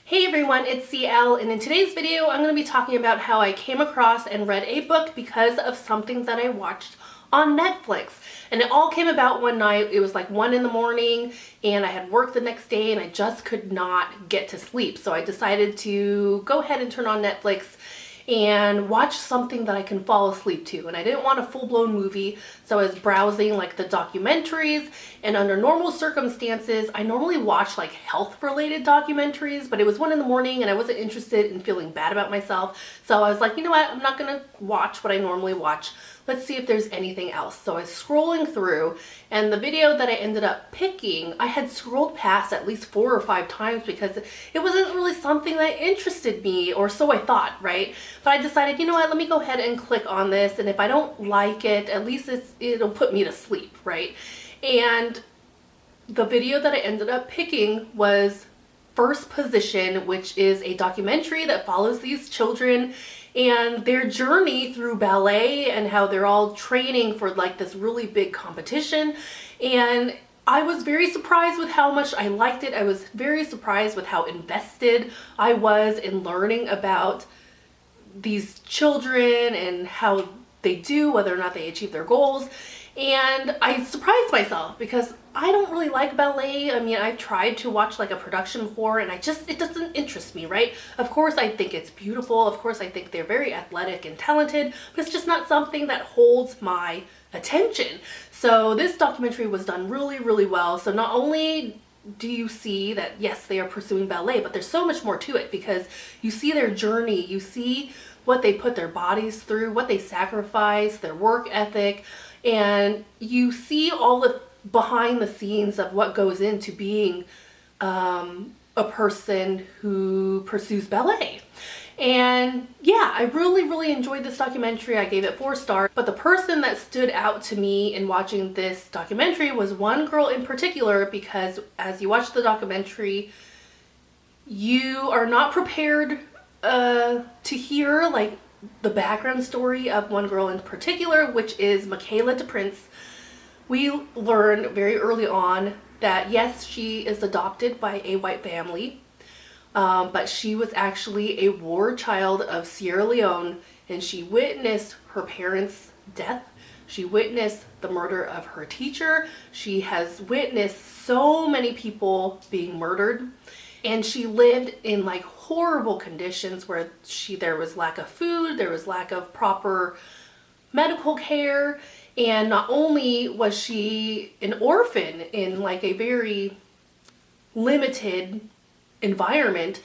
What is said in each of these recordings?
Hey everyone, it's CL, and in today's video I'm going to be talking about how I came across and read a book because of something that I watched on Netflix. And it all came about one night. It was like 1 in the morning and I had work the next day and I just could not get to sleep. So I decided to go ahead and turn on Netflix and watch something that I can fall asleep to. And I didn't want a full-blown movie, so I was browsing like the documentaries, and under normal circumstances I normally watch like health-related documentaries, but it was 1 in the morning and I wasn't interested in feeling bad about myself, so I was like, you know what, I'm not gonna watch what I normally watch. Let's see if there's anything else. So I was scrolling through, and the video that I ended up picking, I had scrolled past at least 4 or 5 times because it wasn't really something that interested me, or so I thought, right? But I decided, you know what, let me go ahead and click on this, and if I don't like it, at least it'll put me to sleep, right? And the video that I ended up picking was First Position, which is a documentary that follows these children and their journey through ballet and how they're all training for like this really big competition. And I was very surprised with how much I liked it. I was very surprised with how invested I was in learning about these children and how they do, whether or not they achieve their goals. And I surprised myself because I don't really like ballet. I mean, I've tried to watch like a production before and it doesn't interest me, right? Of course I think it's beautiful. Of course I think they're very athletic and talented, but it's just not something that holds my attention. So this documentary was done really, really well. So not only do you see that, yes, they are pursuing ballet, but there's so much more to it because you see their journey, you see what they put their bodies through, what they sacrifice, their work ethic, and you see all the behind the scenes of what goes into being a person who pursues ballet. And yeah, I really enjoyed this documentary. I gave it 4 stars, but the person that stood out to me in watching this documentary was one girl in particular, because as you watch the documentary, you are not prepared to hear like the background story of one girl in particular, which is Michaela de Prince. We learn very early on that yes, she is adopted by a white family, but she was actually a war child of Sierra Leone, and she witnessed her parents' death. She witnessed the murder of her teacher. She has witnessed so many people being murdered, and she lived in like horrible conditions where there was lack of food, there was lack of proper medical care. And not only was she an orphan in like a very limited environment,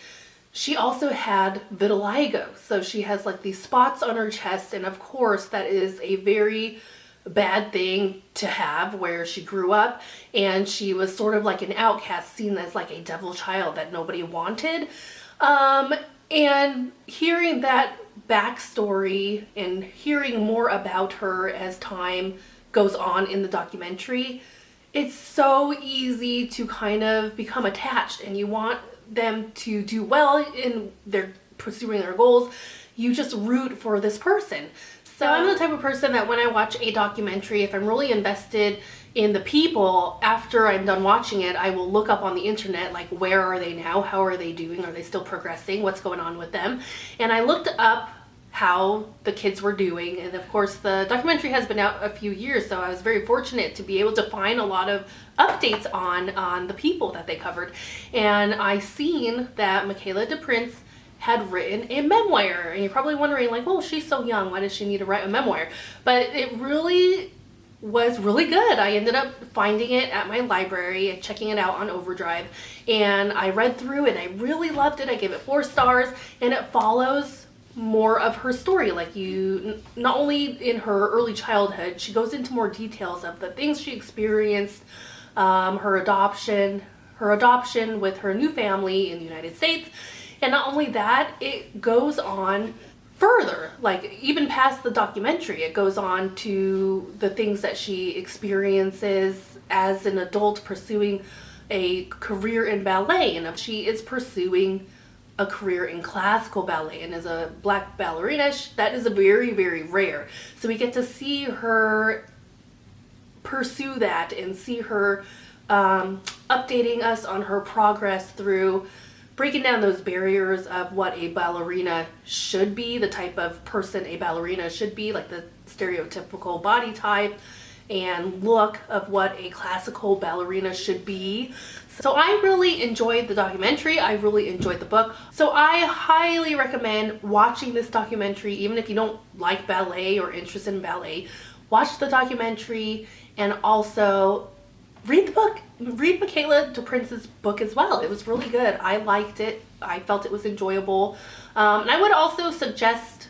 she also had vitiligo. So she has like these spots on her chest, and of course that is a very bad thing to have where she grew up, and she was sort of like an outcast, seen as like a devil child that nobody wanted. And hearing that backstory and hearing more about her as time goes on in the documentary, it's so easy to kind of become attached, and you want them to do well in their pursuing their goals. You just root for this person. So I'm the type of person that when I watch a documentary, if I'm really invested in the people, after I'm done watching it, I will look up on the internet, like, where are they now? How are they doing? Are they still progressing? What's going on with them? And I looked up how the kids were doing, and of course the documentary has been out a few years, so I was very fortunate to be able to find a lot of updates on the people that they covered. And I seen that Michaela de Prince had written a memoir, and you're probably wondering like, well, she's so young, why does she need to write a memoir? But it really was really good. I ended up finding it at my library, checking it out on Overdrive, and I read through it. I really loved it. I gave it 4 stars, and it follows more of her story. Like, you, not only in her early childhood, she goes into more details of the things she experienced, her adoption with her new family in the United States. And not only that, it goes on further, like even past the documentary. It goes on to the things that she experiences as an adult pursuing a career in ballet, and if she is pursuing a career in classical ballet, and as a black ballerina, that is a very rare. So we get to see her pursue that and see her updating us on her progress through breaking down those barriers of what a ballerina should be, the type of person a ballerina should be, like the stereotypical body type and look of what a classical ballerina should be. So I really enjoyed the documentary. I really enjoyed the book. So I highly recommend watching this documentary, even if you don't like ballet or interested in ballet. Watch the documentary and also read the book. Read Michaela DePrince's book as well. It was really good. I liked it. I felt it was enjoyable. And I would also suggest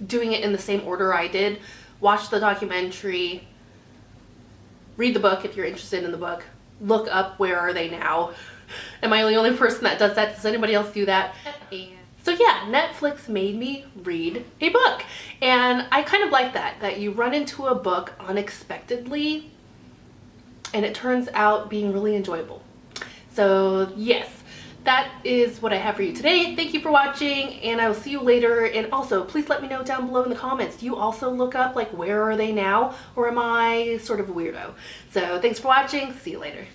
doing it in the same order I did. Watch the documentary, read the book if you're interested in the book, look up where are they now. Am I the only person that does that? Does anybody else do that? So yeah, Netflix made me read a book. And I kind of like that you run into a book unexpectedly and it turns out being really enjoyable. So yes, that is what I have for you today. Thank you for watching and I will see you later. And also please let me know down below in the comments, do you also look up like where are they now, or am I sort of a weirdo? So thanks for watching. See you later.